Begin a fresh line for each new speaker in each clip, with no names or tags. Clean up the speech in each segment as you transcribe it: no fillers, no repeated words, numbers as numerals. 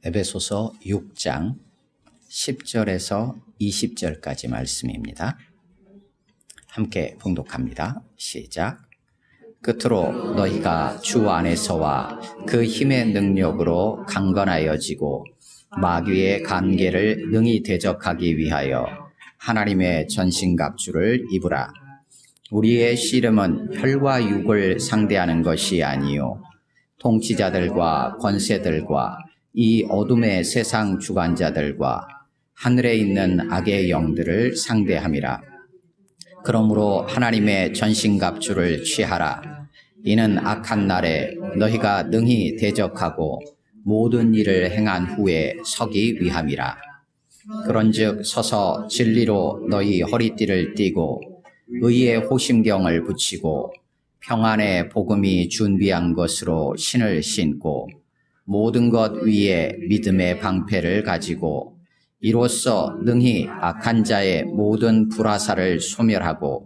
에베소서 6장 10절에서 20절까지 말씀입니다. 함께 봉독합니다. 시작. 끝으로 너희가 주 안에서와 그 힘의 능력으로 강건하여지고 마귀의 관계를 능히 대적하기 위하여 하나님의 전신갑주를 입으라. 우리의 씨름은 혈과 육을 상대하는 것이 아니요 통치자들과 권세들과 이 어둠의 세상 주관자들과 하늘에 있는 악의 영들을 상대함이라. 그러므로 하나님의 전신갑주를 취하라. 이는 악한 날에 너희가 능히 대적하고 모든 일을 행한 후에 서기 위함이라. 그런즉 서서 진리로 너희 허리띠를 띠고 의의 호심경을 붙이고 평안의 복음이 준비한 것으로 신을 신고 모든 것 위에 믿음의 방패를 가지고 이로써 능히 악한 자의 모든 불화살을 소멸하고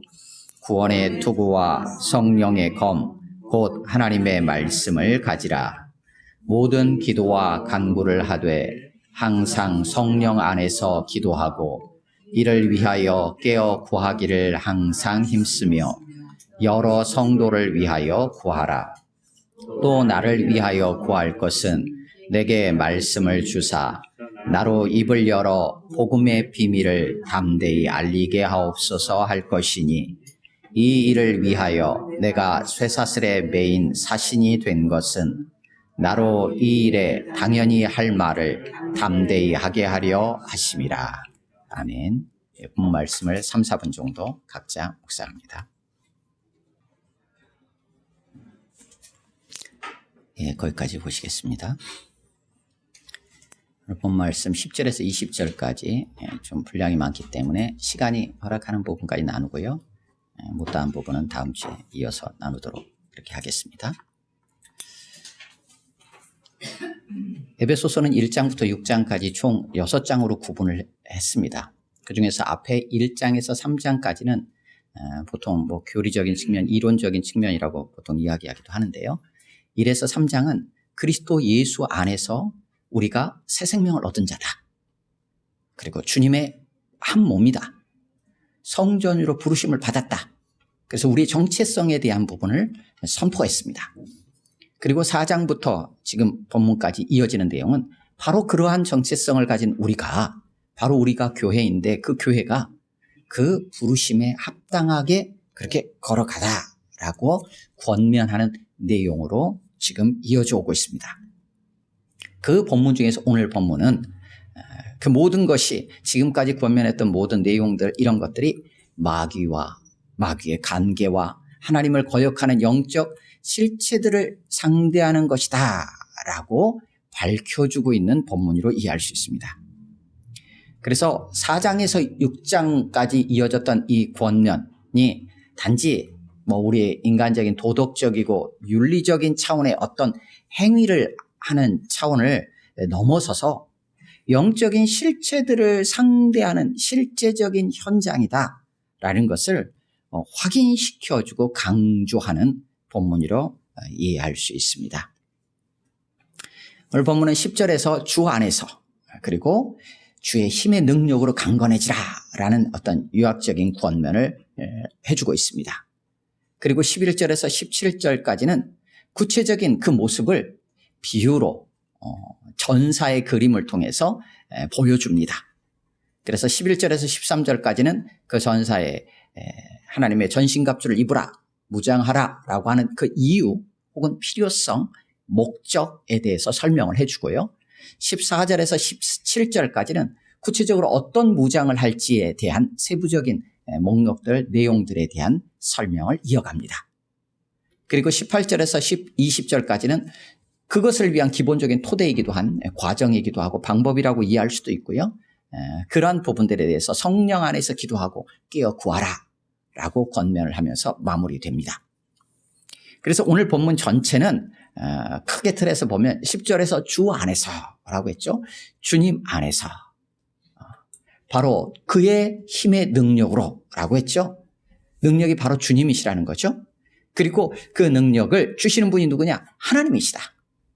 구원의 투구와 성령의 검 곧 하나님의 말씀을 가지라. 모든 기도와 간구를 하되 항상 성령 안에서 기도하고 이를 위하여 깨어 구하기를 항상 힘쓰며 여러 성도를 위하여 구하라. 또 나를 위하여 구할 것은 내게 말씀을 주사 나로 입을 열어 복음의 비밀을 담대히 알리게 하옵소서 할 것이니 이 일을 위하여 내가 쇠사슬에 매인 사신이 된 것은 나로 이 일에 당연히 할 말을 담대히 하게 하려 하심이라. 아멘. 본 말씀을 3, 4분 정도 각자 묵상합니다. 거기까지 보시겠습니다. 본 말씀 10절에서 20절까지 좀 분량이 많기 때문에 시간이 허락하는 부분까지 나누고요. 못다한 부분은 다음 주에 이어서 나누도록 그렇게 하겠습니다. 에베소서는 1장부터 6장까지 총 6장으로 구분을 했습니다. 그 중에서 앞에 1장에서 3장까지는 보통 교리적인 측면, 이론적인 측면이라고 보통 이야기하기도 하는데요. 1에서 3장은 그리스도 예수 안에서 우리가 새 생명을 얻은 자다. 그리고 주님의 한 몸이다. 성전으로 부르심을 받았다. 그래서 우리의 정체성에 대한 부분을 선포했습니다. 그리고 4장부터 지금 본문까지 이어지는 내용은 바로 그러한 정체성을 가진 바로 우리가 교회인데 그 교회가 그 부르심에 합당하게 그렇게 걸어가다라고 권면하는 내용으로 지금 이어져 오고 있습니다. 그 본문 중에서 오늘 본문은 그 모든 것이 지금까지 권면했던 모든 내용들 이런 것들이 마귀의 관계와 하나님을 거역하는 영적 실체들을 상대하는 것이다 라고 밝혀주고 있는 본문으로 이해할 수 있습니다. 그래서 4장에서 6장까지 이어졌던 이 권면이 단지 우리의 인간적인 도덕적이고 윤리적인 차원의 어떤 행위를 하는 차원을 넘어서서 영적인 실체들을 상대하는 실제적인 현장이다라는 것을 확인시켜주고 강조하는 본문으로 이해할 수 있습니다. 오늘 본문은 10절에서 주 안에서 그리고 주의 힘의 능력으로 강건해지라라는 어떤 유학적인 권면을 해주고 있습니다. 그리고 11절에서 17절까지는 구체적인 그 모습을 비유로 전사의 그림을 통해서 보여줍니다. 그래서 11절에서 13절까지는 그 전사의 하나님의 전신갑주를 입으라, 무장하라 라고 하는 그 이유 혹은 필요성, 목적에 대해서 설명을 해주고요. 14절에서 17절까지는 구체적으로 어떤 무장을 할지에 대한 세부적인 목록들, 내용들에 대한 설명을 이어갑니다. 그리고 18절에서 20절까지는 그것을 위한 기본적인 토대이기도 한 과정이기도 하고 방법이라고 이해할 수도 있고요. 그러한 부분들에 대해서 성령 안에서 기도하고 깨어 구하라 라고 권면을 하면서 마무리됩니다. 그래서 오늘 본문 전체는 크게 틀에서 보면 10절에서 주 안에서 라고 했죠. 주님 안에서 바로 그의 힘의 능력으로 라고 했죠. 능력이 바로 주님이시라는 거죠. 그리고 그 능력을 주시는 분이 누구냐? 하나님이시다.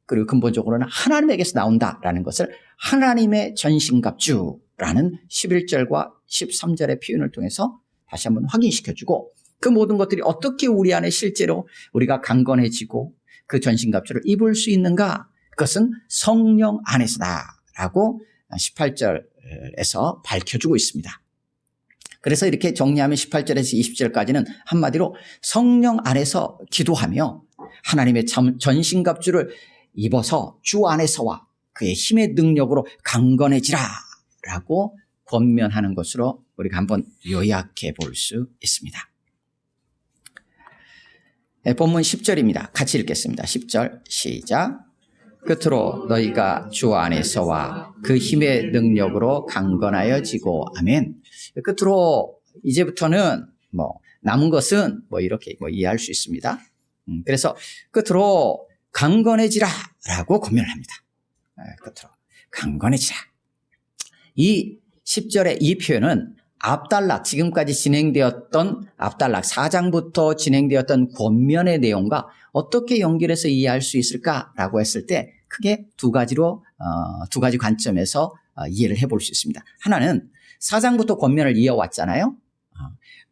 그리고 근본적으로는 하나님에게서 나온다라는 것을 하나님의 전신갑주라는 11절과 13절의 표현을 통해서 다시 한번 확인시켜주고, 그 모든 것들이 어떻게 우리 안에 실제로 우리가 강건해지고 그 전신갑주를 입을 수 있는가? 그것은 성령 안에서다라고 18절에서 밝혀주고 있습니다. 그래서 이렇게 정리하면 18절에서 20절까지는 한마디로 성령 안에서 기도하며 하나님의 전신갑주를 입어서 주 안에서와 그의 힘의 능력으로 강건해지라 라고 권면하는 것으로 우리가 한번 요약해 볼 수 있습니다. 본문 10절입니다. 같이 읽겠습니다. 10절 시작. 끝으로 너희가 주 안에서와 그 힘의 능력으로 강건하여지고. 아멘. 끝으로 이제부터는 남은 것은 이렇게 이해할 수 있습니다. 그래서 끝으로 강건해지라 라고 권면을 합니다. 끝으로 강건해지라. 이 10절의 이 표현은 압달락, 지금까지 진행되었던 압달락 4장부터 진행되었던 권면의 내용과 어떻게 연결해서 이해할 수 있을까라고 했을 때 크게 두 가지 관점에서 이해를 해볼 수 있습니다. 하나는 4장부터 권면을 이어왔잖아요.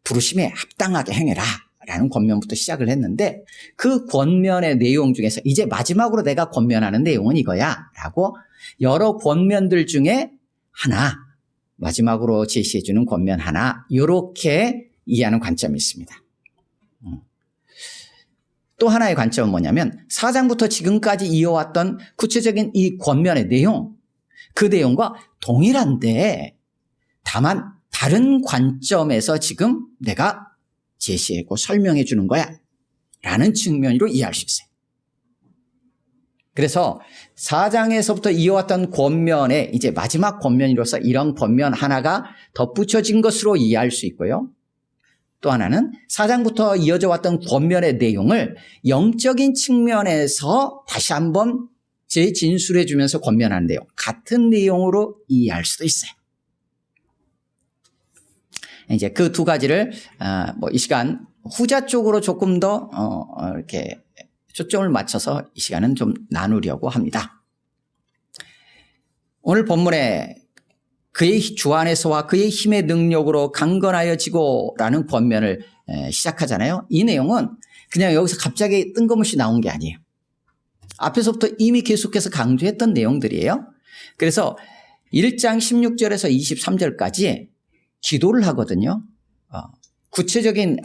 부르심에 합당하게 행해라 라는 권면부터 시작을 했는데, 그 권면의 내용 중에서 이제 마지막으로 내가 권면하는 내용은 이거야 라고 여러 권면들 중에 하나, 마지막으로 제시해주는 권면 하나, 이렇게 이해하는 관점이 있습니다. 또 하나의 관점은 뭐냐면 4장부터 지금까지 이어왔던 구체적인 이 권면의 내용, 그 내용과 동일한데 다만 다른 관점에서 지금 내가 제시하고 설명해 주는 거야 라는 측면으로 이해할 수 있어요. 그래서 4장에서부터 이어왔던 권면에 이제 마지막 권면으로서 이런 권면 하나가 덧붙여진 것으로 이해할 수 있고요. 또 하나는 4장부터 이어져 왔던 권면의 내용을 영적인 측면에서 다시 한번 재진술해 주면서 권면하는 내용, 같은 내용으로 이해할 수도 있어요. 이제 그 두 가지를 이 시간 후자 쪽으로 조금 더 이렇게 초점을 맞춰서 이 시간은 좀 나누려고 합니다. 오늘 본문에 그의 주 안에서와 그의 힘의 능력으로 강건하여지고 라는 권면을 시작하잖아요. 이 내용은 그냥 여기서 갑자기 뜬금없이 나온 게 아니에요. 앞에서부터 이미 계속해서 강조했던 내용들이에요. 그래서 1장 16절에서 23절까지 기도를 하거든요. 구체적인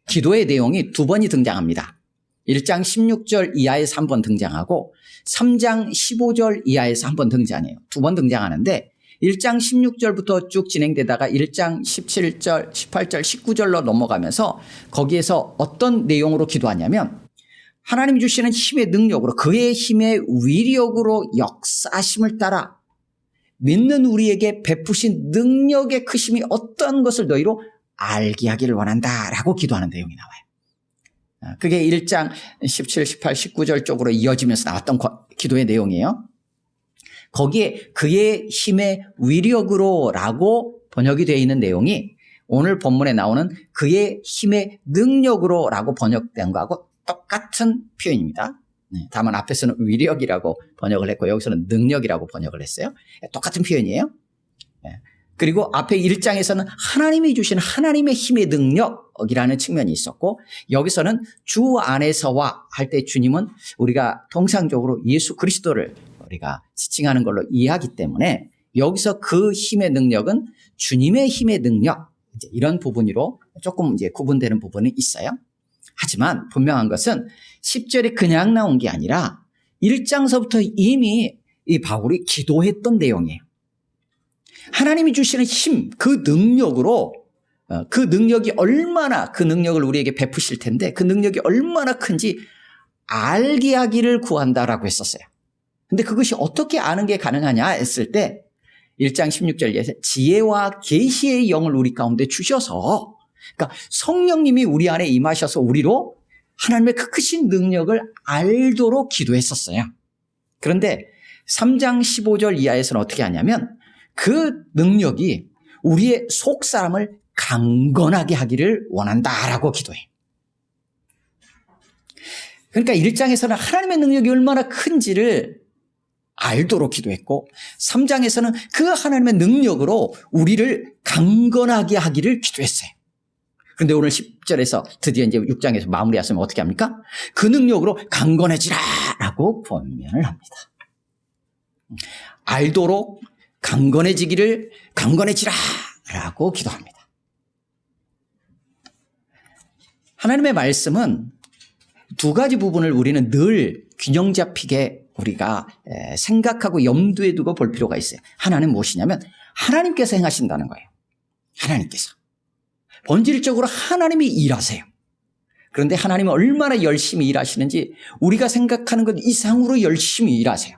기도의 내용이 두 번이 등장합니다. 1장 16절 이하에서 한 번 등장하고 3장 15절 이하에서 한 번 등장해요. 두 번 등장하는데 1장 16절부터 쭉 진행되다가 1장 17절, 18절, 19절로 넘어가면서 거기에서 어떤 내용으로 기도하냐면 하나님이 주시는 힘의 능력으로, 그의 힘의 위력으로 역사하심을 따라 믿는 우리에게 베푸신 능력의 크심이 어떤 것을 너희로 알게 하기를 원한다라고 기도하는 내용이 나와요. 그게 1장 17, 18, 19절 쪽으로 이어지면서 나왔던 기도의 내용이에요. 거기에 그의 힘의 위력으로 라고 번역이 되어 있는 내용이 오늘 본문에 나오는 그의 힘의 능력으로 라고 번역된 거하고 똑같은 표현입니다. 다만 앞에서는 위력이라고 번역을 했고 여기서는 능력이라고 번역을 했어요. 똑같은 표현이에요. 그리고 앞에 1장에서는 하나님이 주신 하나님의 힘의 능력이라는 측면이 있었고 여기서는 주 안에서와 할 때 주님은 우리가 통상적으로 예수 그리스도를 우리가 지칭하는 걸로 이해하기 때문에 여기서 그 힘의 능력은 주님의 힘의 능력, 이제 이런 부분으로 조금 이제 구분되는 부분이 있어요. 하지만 분명한 것은 10절이 그냥 나온 게 아니라 1장서부터 이미 이 바울이 기도했던 내용이에요. 하나님이 주시는 힘, 그 능력으로 그 능력이 얼마나, 그 능력을 우리에게 베푸실 텐데 그 능력이 얼마나 큰지 알게 하기를 구한다라고 했었어요. 근데 그것이 어떻게 아는 게 가능하냐 했을 때 1장 16절에 지혜와 계시의 영을 우리 가운데 주셔서, 그러니까 성령님이 우리 안에 임하셔서 우리로 하나님의 그 크신 능력을 알도록 기도했었어요. 그런데 3장 15절 이하에서는 어떻게 하냐면 그 능력이 우리의 속사람을 강건하게 하기를 원한다라고 기도해. 그러니까 1장에서는 하나님의 능력이 얼마나 큰지를 알도록 기도했고 3장에서는 그 하나님의 능력으로 우리를 강건하게 하기를 기도했어요. 그런데 오늘 10절에서 드디어 이제 6장에서 마무리하시면 어떻게 합니까? 그 능력으로 강건해지라 라고 권면을 합니다. 알도록 강건해지라 라고 기도합니다. 하나님의 말씀은 두 가지 부분을 우리는 늘 균형 잡히게 우리가 생각하고 염두에 두고 볼 필요가 있어요. 하나는 무엇이냐면 하나님께서 행하신다는 거예요. 하나님께서. 본질적으로 하나님이 일하세요. 그런데 하나님은 얼마나 열심히 일하시는지 우리가 생각하는 것 이상으로 열심히 일하세요.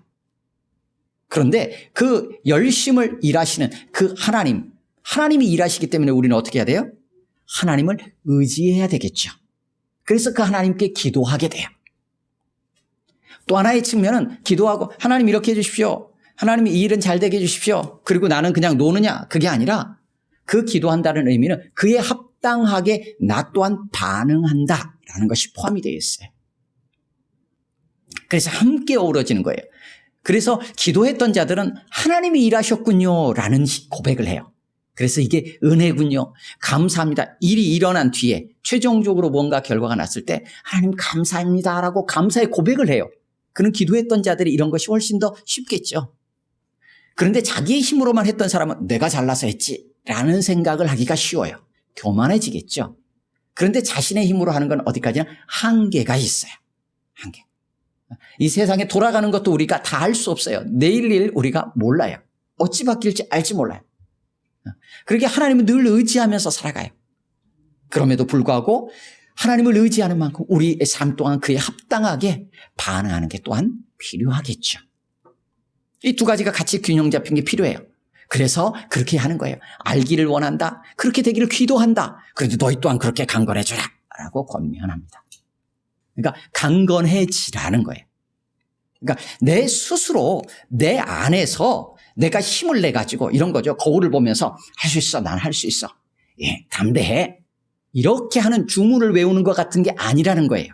그런데 그 열심을 일하시는 그 하나님이 일하시기 때문에 우리는 어떻게 해야 돼요? 하나님을 의지해야 되겠죠. 그래서 그 하나님께 기도하게 돼요. 또 하나의 측면은 기도하고 하나님 이렇게 해주십시오. 하나님 이 일은 잘 되게 해주십시오. 그리고 나는 그냥 노느냐? 그게 아니라 그 기도한다는 의미는 그에 합당하게 나 또한 반응한다라는 것이 포함이 되어 있어요. 그래서 함께 어우러지는 거예요. 그래서 기도했던 자들은 하나님이 일하셨군요 라는 고백을 해요. 그래서 이게 은혜군요. 감사합니다. 일이 일어난 뒤에 최종적으로 뭔가 결과가 났을 때 하나님 감사합니다 라고 감사의 고백을 해요. 그는 기도했던 자들이 이런 것이 훨씬 더 쉽겠죠. 그런데 자기의 힘으로만 했던 사람은 내가 잘나서 했지 라는 생각을 하기가 쉬워요. 교만해지겠죠. 그런데 자신의 힘으로 하는 건 어디까지나 한계가 있어요. 한계. 이 세상에 돌아가는 것도 우리가 다 알 수 없어요. 내일 일 우리가 몰라요. 어찌 바뀔지 알지 몰라요. 그렇게 하나님을 늘 의지하면서 살아가요. 그럼에도 불구하고 하나님을 의지하는 만큼 우리의 삶 동안 그에 합당하게 반응하는 게 또한 필요하겠죠. 이 두 가지가 같이 균형 잡힌 게 필요해요. 그래서 그렇게 하는 거예요. 알기를 원한다. 그렇게 되기를 기도한다. 그런데 너희 또한 그렇게 강건해져라 라고 권면합니다. 그러니까 강건해지라는 거예요. 그러니까 내 스스로 내 안에서 내가 힘을 내가지고 이런 거죠. 거울을 보면서 할 수 있어. 난 할 수 있어. 예, 담대해. 이렇게 하는 주문을 외우는 것 같은 게 아니라는 거예요.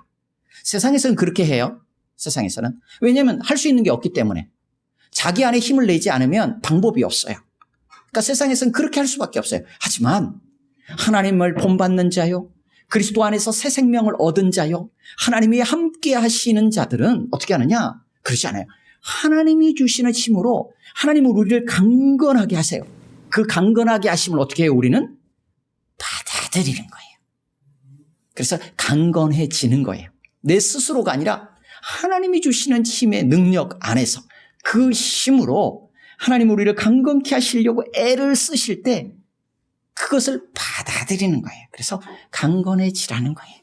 세상에서는 그렇게 해요. 세상에서는. 왜냐하면 할 수 있는 게 없기 때문에. 자기 안에 힘을 내지 않으면 방법이 없어요. 그러니까 세상에서는 그렇게 할 수밖에 없어요. 하지만 하나님을 본받는 자요. 그리스도 안에서 새 생명을 얻은 자요. 하나님이 함께 하시는 자들은 어떻게 하느냐? 그렇지 않아요. 하나님이 주시는 힘으로 하나님은 우리를 강건하게 하세요. 그 강건하게 하심을 어떻게 해요? 우리는 받아들이는 거예요. 그래서 강건해지는 거예요. 내 스스로가 아니라 하나님이 주시는 힘의 능력 안에서 그 힘으로 하나님 우리를 강건케 하시려고 애를 쓰실 때 그것을 받아들이는 거예요. 그래서 강건해지라는 거예요.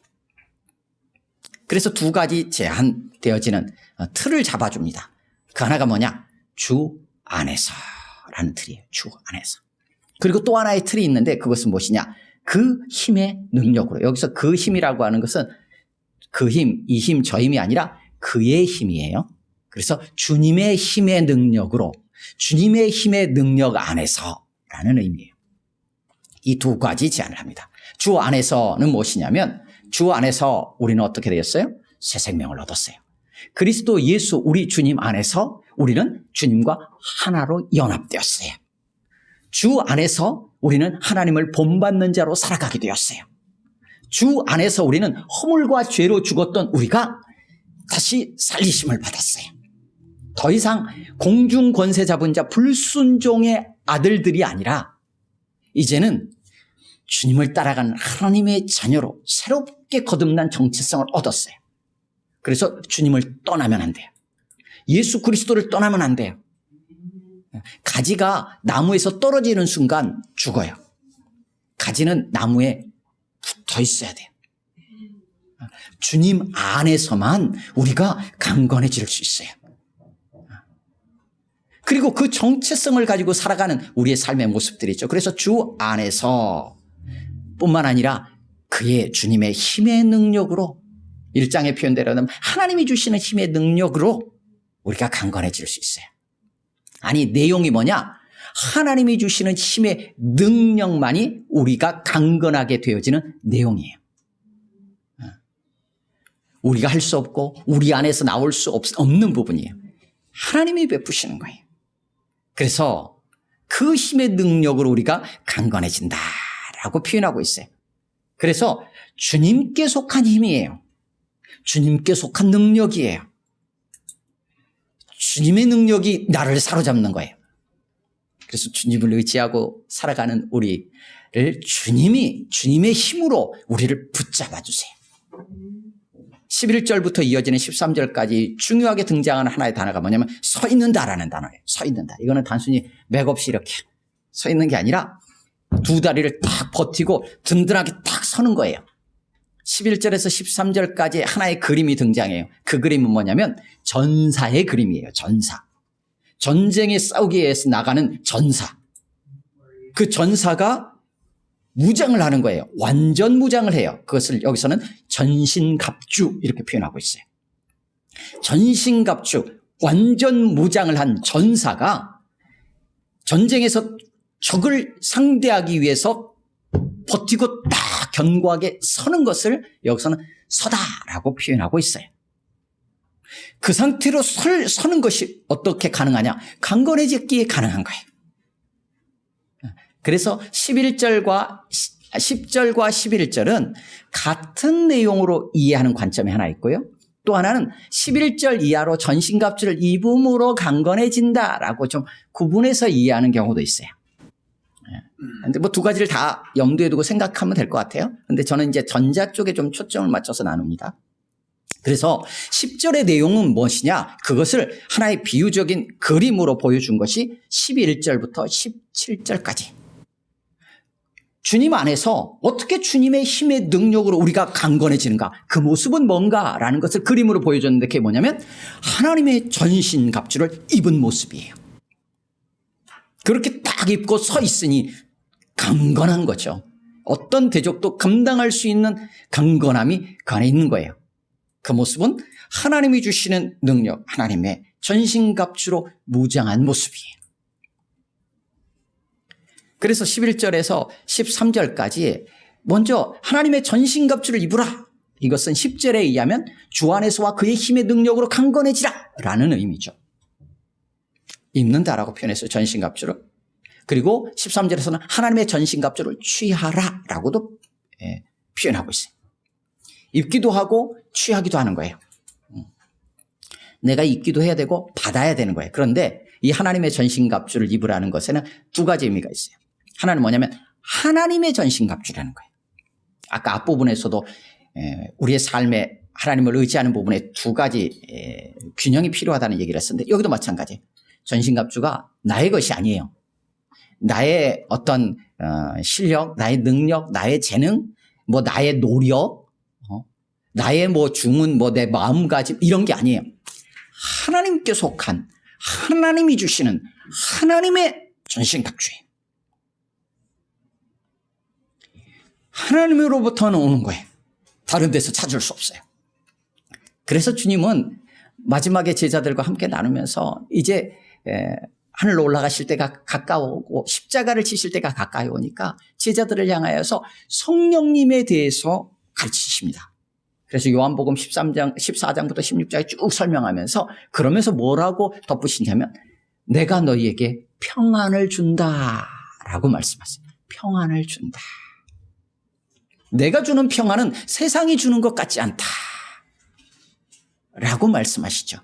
그래서 두 가지 제한되어지는 틀을 잡아줍니다. 그 하나가 뭐냐? 주 안에서라는 틀이에요. 주 안에서. 그리고 또 하나의 틀이 있는데 그것은 무엇이냐? 그 힘의 능력으로. 여기서 그 힘이라고 하는 것은 그 힘, 이 힘, 저 힘이 아니라 그의 힘이에요. 그래서 주님의 힘의 능력으로, 주님의 힘의 능력 안에서라는 의미예요. 이 두 가지 제안을 합니다. 주 안에서는 무엇이냐면 주 안에서 우리는 어떻게 되었어요? 새 생명을 얻었어요. 그리스도 예수 우리 주님 안에서 우리는 주님과 하나로 연합되었어요. 주 안에서 우리는 하나님을 본받는 자로 살아가게 되었어요. 주 안에서 우리는 허물과 죄로 죽었던 우리가 다시 살리심을 받았어요. 더 이상 공중 권세 잡은 자 불순종의 아들들이 아니라 이제는 주님을 따라가는 하나님의 자녀로 새롭게 거듭난 정체성을 얻었어요. 그래서 주님을 떠나면 안 돼요. 예수 그리스도를 떠나면 안 돼요. 가지가 나무에서 떨어지는 순간 죽어요. 가지는 나무에 붙어 있어야 돼요. 주님 안에서만 우리가 강건해질 수 있어요. 그리고 그 정체성을 가지고 살아가는 우리의 삶의 모습들이 있죠. 그래서 주 안에서 뿐만 아니라 그의 주님의 힘의 능력으로 1장의 표현대로는 하나님이 주시는 힘의 능력으로 우리가 강건해질 수 있어요. 아니 내용이 뭐냐? 하나님이 주시는 힘의 능력만이 우리가 강건하게 되어지는 내용이에요. 우리가 할 수 없고 우리 안에서 나올 수 없는 부분이에요. 하나님이 베푸시는 거예요. 그래서 그 힘의 능력으로 우리가 강건해진다라고 표현하고 있어요. 그래서 주님께 속한 힘이에요. 주님께 속한 능력이에요. 주님의 능력이 나를 사로잡는 거예요. 그래서 주님을 의지하고 살아가는 우리를 주님의 힘으로 우리를 붙잡아 주세요. 11절부터 이어지는 13절까지 중요하게 등장하는 하나의 단어가 뭐냐면 서 있는다라는 단어예요. 서 있는다. 이거는 단순히 맥없이 이렇게 서 있는 게 아니라 두 다리를 딱 버티고 든든하게 딱 서는 거예요. 11절에서 13절까지 하나의 그림이 등장해요. 그 그림은 뭐냐면 전사의 그림이에요. 전사. 전쟁에 싸우기 위해서 나가는 전사. 그 전사가 무장을 하는 거예요. 완전 무장을 해요. 그것을 여기서는 전신갑주 이렇게 표현하고 있어요. 전신갑주, 완전 무장을 한 전사가 전쟁에서 적을 상대하기 위해서 버티고 딱 견고하게 서는 것을 여기서는 서다라고 표현하고 있어요. 그 상태로 서는 것이 어떻게 가능하냐? 강건해졌기에 가능한 거예요. 그래서 10절과 11절은 같은 내용으로 이해하는 관점이 하나 있고요. 또 하나는 11절 이하로 전신갑주를 입음으로 강건해진다라고 좀 구분해서 이해하는 경우도 있어요. 근데 뭐 두 가지를 다 염두에 두고 생각하면 될 것 같아요. 근데 저는 이제 전자 쪽에 좀 초점을 맞춰서 나눕니다. 그래서 10절의 내용은 무엇이냐? 그것을 하나의 비유적인 그림으로 보여준 것이 11절부터 17절까지. 주님 안에서 어떻게 주님의 힘의 능력으로 우리가 강건해지는가? 그 모습은 뭔가라는 것을 그림으로 보여줬는데 그게 뭐냐면 하나님의 전신갑주를 입은 모습이에요. 그렇게 딱 입고 서 있으니 강건한 거죠. 어떤 대적도 감당할 수 있는 강건함이 그 안에 있는 거예요. 그 모습은 하나님이 주시는 능력, 하나님의 전신갑주로 무장한 모습이에요. 그래서 11절에서 13절까지 먼저 하나님의 전신갑주를 입으라. 이것은 10절에 의하면 주 안에서와 그의 힘의 능력으로 강건해지라 라는 의미죠. 입는다라고 표현했어요. 전신갑주를. 그리고 13절에서는 하나님의 전신갑주를 취하라 라고도 표현하고 있어요. 입기도 하고 취하기도 하는 거예요. 내가 입기도 해야 되고 받아야 되는 거예요. 그런데 이 하나님의 전신갑주를 입으라는 것에는 두 가지 의미가 있어요. 하나는 뭐냐면 하나님의 전신갑주라는 거예요. 아까 앞부분에서도 우리의 삶에 하나님을 의지하는 부분에 두 가지 균형이 필요하다는 얘기를 했었는데 여기도 마찬가지예요. 전신갑주가 나의 것이 아니에요. 나의 어떤 실력, 나의 능력, 나의 재능, 뭐 나의 노력, 나의 뭐 주문, 뭐 내 마음가짐 이런 게 아니에요. 하나님께 속한 하나님이 주시는 하나님의 전신갑주예요. 하나님으로부터는 오는 거예요. 다른 데서 찾을 수 없어요. 그래서 주님은 마지막에 제자들과 함께 나누면서 이제 하늘로 올라가실 때가 가까우고 십자가를 지실 때가 가까이 오니까 제자들을 향하여서 성령님에 대해서 가르치십니다. 그래서 요한복음 14장부터 16장에 쭉 설명하면서 그러면서 뭐라고 덧붙이냐면 내가 너희에게 평안을 준다라고 말씀하세요. 평안을 준다. 내가 주는 평안은 세상이 주는 것 같지 않다 라고 말씀하시죠.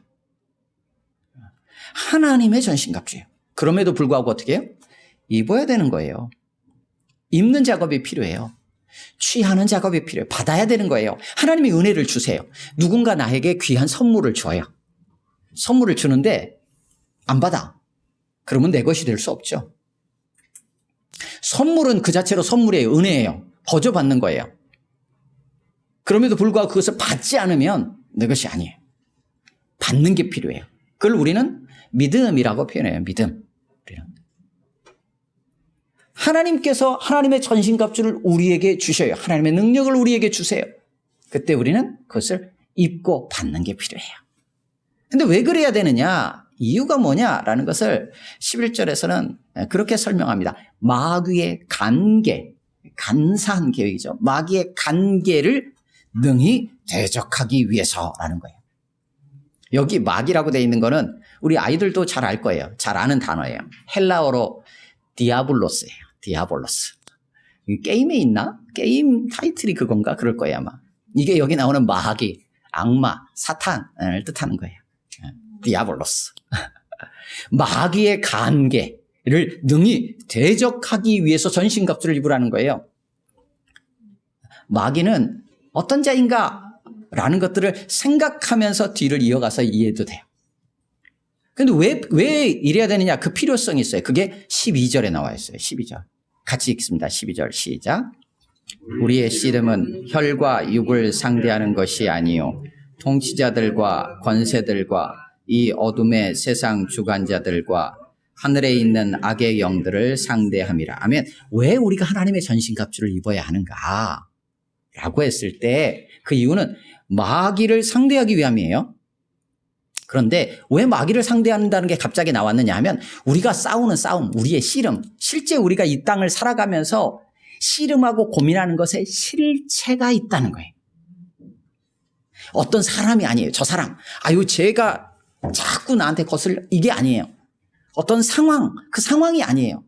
하나님의 전신갑주예요. 그럼에도 불구하고 어떻게 해요? 입어야 되는 거예요. 입는 작업이 필요해요. 취하는 작업이 필요해요. 받아야 되는 거예요. 하나님이 은혜를 주세요. 누군가 나에게 귀한 선물을 줘요. 선물을 주는데 안 받아. 그러면 내 것이 될 수 없죠. 선물은 그 자체로 선물이에요. 은혜예요. 거저받는 거예요. 그럼에도 불구하고 그것을 받지 않으면 내 것이 아니에요. 받는 게 필요해요. 그걸 우리는 믿음이라고 표현해요. 믿음. 하나님께서 하나님의 전신갑주를 우리에게 주셔요. 하나님의 능력을 우리에게 주세요. 그때 우리는 그것을 입고 받는 게 필요해요. 근데 왜 그래야 되느냐? 이유가 뭐냐라는 것을 11절에서는 그렇게 설명합니다. 마귀의 간계, 간사한 계획이죠. 마귀의 간계를 능히 대적하기 위해서라는 거예요. 여기 마귀라고 되어 있는 거는 우리 아이들도 잘 알 거예요. 잘 아는 단어예요. 헬라어로 디아블로스예요. 디아볼로스. 게임에 있나? 게임 타이틀이 그건가? 그럴 거예요 아마. 이게 여기 나오는 마귀, 악마, 사탄을 뜻하는 거예요. 디아볼로스. 마귀의 간계를 능히 대적하기 위해서 전신갑주를 입으라는 거예요. 마귀는 어떤 자인가? 라는 것들을 생각하면서 뒤를 이어가서 이해해도 돼요. 근데 왜 이래야 되느냐? 그 필요성이 있어요. 그게 12절에 나와 있어요. 12절. 같이 읽습니다. 12절 시작. 우리의 씨름은 혈과 육을 상대하는 것이 아니요 통치자들과 권세들과 이 어둠의 세상 주관자들과 하늘에 있는 악의 영들을 상대함이라. 아멘. 왜 우리가 하나님의 전신갑주를 입어야 하는가? 라고 했을 때 그 이유는 마귀를 상대하기 위함이에요. 그런데 왜 마귀를 상대한다는 게 갑자기 나왔느냐 하면 우리가 싸우는 싸움, 우리의 씨름, 실제 우리가 이 땅을 살아가면서 씨름하고 고민하는 것에 실체가 있다는 거예요. 어떤 사람이 아니에요. 저 사람. 아유, 쟤가 자꾸 나한테 거슬려. 이게 아니에요. 어떤 상황, 그 상황이 아니에요.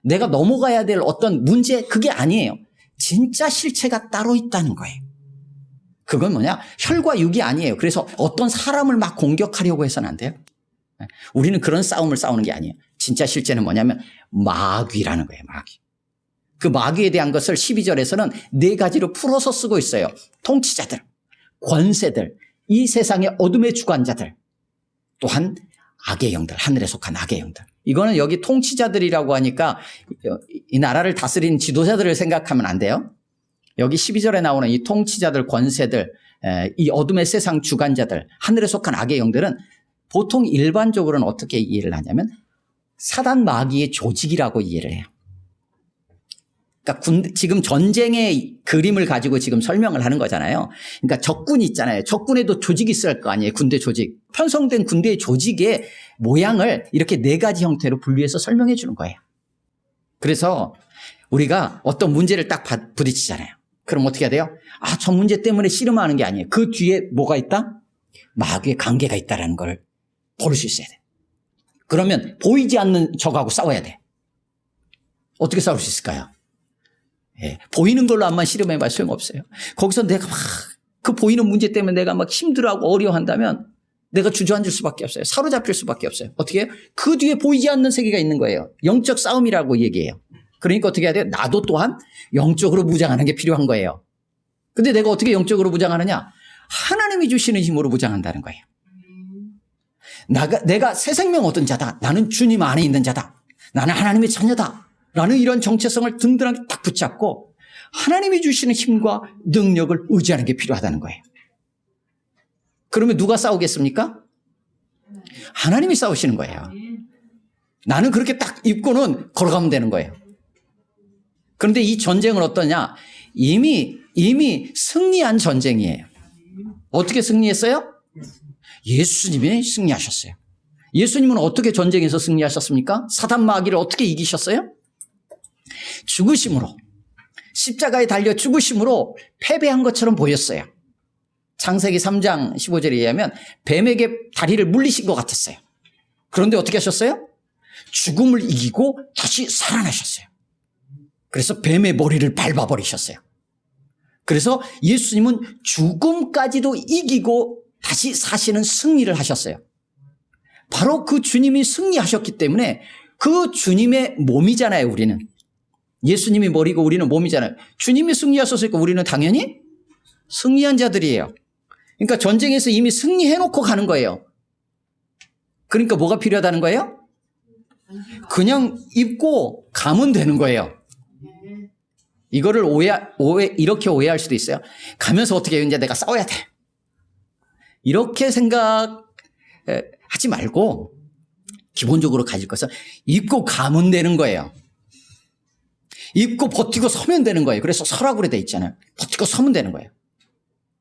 내가 넘어가야 될 어떤 문제, 그게 아니에요. 진짜 실체가 따로 있다는 거예요. 그건 뭐냐? 혈과 육이 아니에요. 그래서 어떤 사람을 막 공격하려고 해서는 안 돼요. 우리는 그런 싸움을 싸우는 게 아니에요. 진짜 실제는 뭐냐면 마귀라는 거예요. 마귀. 그 마귀에 대한 것을 12절에서는 네 가지로 풀어서 쓰고 있어요. 통치자들, 권세들, 이 세상의 어둠의 주관자들, 또한 악의 영들, 하늘에 속한 악의 영들. 이거는 여기 통치자들이라고 하니까 이 나라를 다스리는 지도자들을 생각하면 안 돼요. 여기 12절에 나오는 이 통치자들, 권세들, 이 어둠의 세상 주관자들, 하늘에 속한 악의 영들은 보통 일반적으로는 어떻게 이해를 하냐면 사단 마귀의 조직이라고 이해를 해요. 그러니까 지금 전쟁의 그림을 가지고 지금 설명을 하는 거잖아요. 그러니까 적군이 있잖아요. 적군에도 조직이 있을 거 아니에요. 군대 조직. 편성된 군대의 조직의 모양을 이렇게 네 가지 형태로 분류해서 설명해 주는 거예요. 그래서 우리가 어떤 문제를 딱 부딪히잖아요. 그럼 어떻게 해야 돼요? 아, 저 문제 때문에 씨름하는 게 아니에요. 그 뒤에 뭐가 있다? 마귀의 관계가 있다는 걸 볼 수 있어야 돼. 그러면 보이지 않는 적하고 싸워야 돼. 어떻게 싸울 수 있을까요? 예, 보이는 걸로 한번 씨름해봐야 소용없어요. 거기서 내가 막 그 보이는 문제 때문에 내가 막 힘들어하고 어려워한다면 내가 주저앉을 수밖에 없어요. 사로잡힐 수밖에 없어요. 어떻게 해요? 그 뒤에 보이지 않는 세계가 있는 거예요. 영적 싸움이라고 얘기해요. 그러니까 어떻게 해야 돼요? 나도 또한 영적으로 무장하는 게 필요한 거예요. 근데 내가 어떻게 영적으로 무장하느냐? 하나님이 주시는 힘으로 무장한다는 거예요. 내가 새 생명 얻은 자다. 나는 주님 안에 있는 자다. 나는 하나님의 자녀다. 라는 이런 정체성을 든든하게 딱 붙잡고 하나님이 주시는 힘과 능력을 의지하는 게 필요하다는 거예요. 그러면 누가 싸우겠습니까? 하나님이 싸우시는 거예요. 나는 그렇게 딱 입고는 걸어가면 되는 거예요. 그런데 이 전쟁은 어떠냐? 이미 승리한 전쟁이에요. 어떻게 승리했어요? 예수님이 승리하셨어요. 예수님은 어떻게 전쟁에서 승리하셨습니까? 사단 마귀를 어떻게 이기셨어요? 죽으심으로, 십자가에 달려 죽으심으로 패배한 것처럼 보였어요. 창세기 3장 15절에 의하면 뱀에게 다리를 물리신 것 같았어요. 그런데 어떻게 하셨어요? 죽음을 이기고 다시 살아나셨어요. 그래서 뱀의 머리를 밟아버리셨어요. 그래서 예수님은 죽음까지도 이기고 다시 사시는 승리를 하셨어요. 바로 그 주님이 승리하셨기 때문에 그 주님의 몸이잖아요, 우리는. 예수님이 머리고 우리는 몸이잖아요. 주님이 승리하셨으니까 우리는 당연히 승리한 자들이에요. 그러니까 전쟁에서 이미 승리해놓고 가는 거예요. 그러니까 뭐가 필요하다는 거예요? 그냥 입고 가면 되는 거예요. 이거를 이렇게 오해할 수도 있어요. 가면서 어떻게 해요? 이제 내가 싸워야 돼. 이렇게 생각하지 말고 기본적으로 가질 것은 입고 가면 되는 거예요. 입고 버티고 서면 되는 거예요. 그래서 서라고 돼 있잖아요. 버티고 서면 되는 거예요.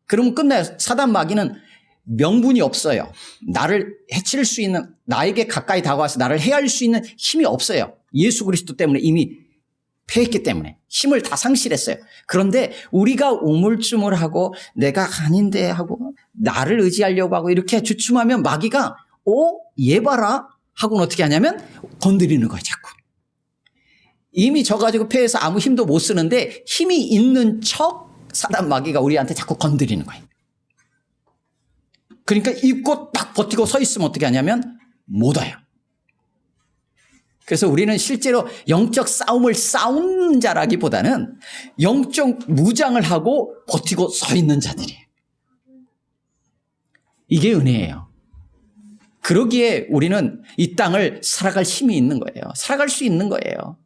그러면 끝나요. 사단 마귀는 명분이 없어요. 나를 해칠 수 있는, 나에게 가까이 다가와서 나를 해할 수 있는 힘이 없어요. 예수 그리스도 때문에 이미 패했기 때문에 힘을 다 상실했어요. 그런데 우리가 우물쭈물하고 내가 아닌데 하고 나를 의지하려고 하고 이렇게 주춤하면 마귀가 얘 봐라 하고는 어떻게 하냐면 건드리는 거예요. 자꾸. 이미 져가지고 패해서 아무 힘도 못 쓰는데 힘이 있는 척 사단 마귀가 우리한테 자꾸 건드리는 거예요. 그러니까 입고 딱 버티고 서 있으면 어떻게 하냐면 못 와요. 그래서 우리는 실제로 영적 싸움을 싸우는 자라기보다는 영적 무장을 하고 버티고 서 있는 자들이에요. 이게 은혜예요. 그러기에 우리는 이 땅을 살아갈 힘이 있는 거예요. 살아갈 수 있는 거예요.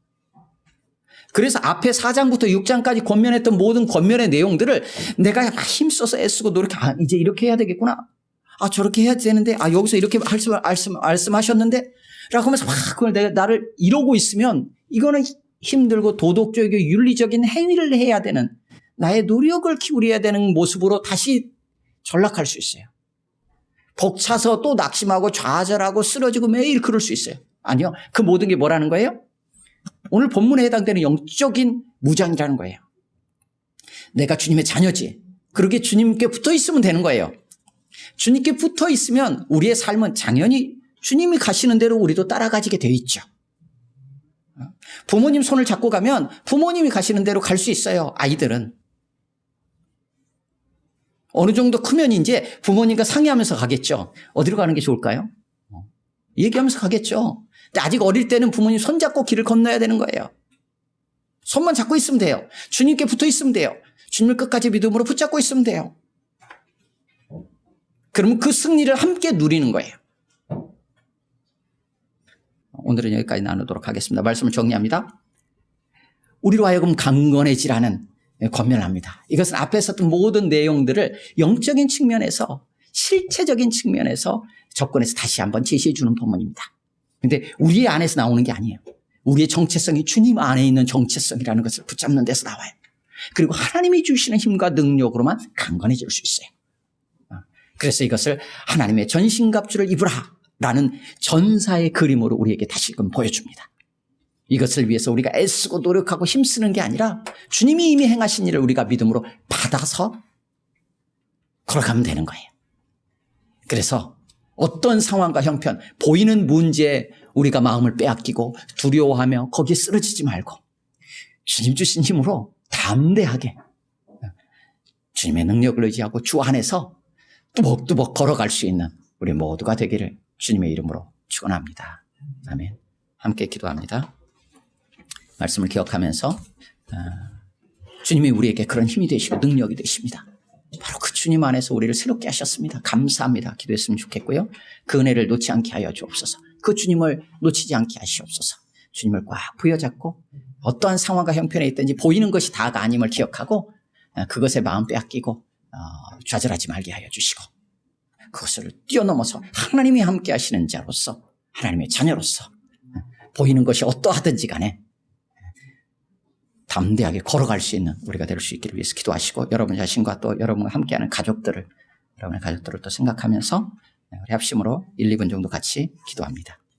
그래서 앞에 4장부터 6장까지 권면했던 모든 권면의 내용들을 내가 힘써서 애쓰고 노력해. 이제 이렇게 해야 되겠구나. 저렇게 해야 되는데, 여기서 이렇게 말씀하셨는데, 라고 하면서 그걸 나를 이러고 있으면 이거는 힘들고 도덕적이고 윤리적인 행위를 해야 되는 나의 노력을 기울여야 되는 모습으로 다시 전락할 수 있어요. 벅차서 또 낙심하고 좌절하고 쓰러지고 매일 그럴 수 있어요. 아니요. 그 모든 게 뭐라는 거예요? 오늘 본문에 해당되는 영적인 무장이라는 거예요. 내가 주님의 자녀지. 그러게 주님께 붙어 있으면 되는 거예요. 주님께 붙어 있으면 우리의 삶은 당연히 주님이 가시는 대로 우리도 따라가지게 되어 있죠. 부모님 손을 잡고 가면 부모님이 가시는 대로 갈 수 있어요. 아이들은. 어느 정도 크면 이제 부모님과 상의하면서 가겠죠. 어디로 가는 게 좋을까요? 얘기하면서 가겠죠. 근데 아직 어릴 때는 부모님 손 잡고 길을 건너야 되는 거예요. 손만 잡고 있으면 돼요. 주님께 붙어 있으면 돼요. 주님을 끝까지 믿음으로 붙잡고 있으면 돼요. 그러면 그 승리를 함께 누리는 거예요. 오늘은 여기까지 나누도록 하겠습니다. 말씀을 정리합니다. 우리로 하여금 강건해지라는 권면을 합니다. 이것은 앞에 있었던 모든 내용들을 영적인 측면에서 실체적인 측면에서 접근해서 다시 한번 제시해 주는 본문입니다. 그런데 우리 안에서 나오는 게 아니에요. 우리의 정체성이 주님 안에 있는 정체성이라는 것을 붙잡는 데서 나와요. 그리고 하나님이 주시는 힘과 능력으로만 강건해질 수 있어요. 그래서 이것을 하나님의 전신갑주를 입으라 라는 전사의 그림으로 우리에게 다시금 보여줍니다. 이것을 위해서 우리가 애쓰고 노력하고 힘쓰는 게 아니라 주님이 이미 행하신 일을 우리가 믿음으로 받아서 걸어가면 되는 거예요. 그래서 어떤 상황과 형편, 보이는 문제에 우리가 마음을 빼앗기고 두려워하며 거기에 쓰러지지 말고 주님 주신 힘으로 담대하게 주님의 능력을 의지하고 주 안에서 뚜벅뚜벅 걸어갈 수 있는 우리 모두가 되기를 주님의 이름으로 축원합니다. 아멘. 함께 기도합니다. 말씀을 기억하면서 주님이 우리에게 그런 힘이 되시고 능력이 되십니다. 바로 그 주님 안에서 우리를 새롭게 하셨습니다. 감사합니다. 기도했으면 좋겠고요. 그 은혜를 놓지 않게 하여 주옵소서. 그 주님을 놓치지 않게 하시옵소서. 주님을 꽉 부여잡고 어떠한 상황과 형편에 있든지 보이는 것이 다가 아님을 기억하고 그것에 마음 빼앗기고 좌절하지 말게 하여 주시고 그것을 뛰어넘어서 하나님이 함께 하시는 자로서 하나님의 자녀로서 보이는 것이 어떠하든지 간에 담대하게 걸어갈 수 있는 우리가 될 수 있기를 위해서 기도하시고 여러분 자신과 또 여러분과 함께하는 가족들을 여러분의 가족들을 또 생각하면서 우리 합심으로 1, 2분 정도 같이 기도합니다.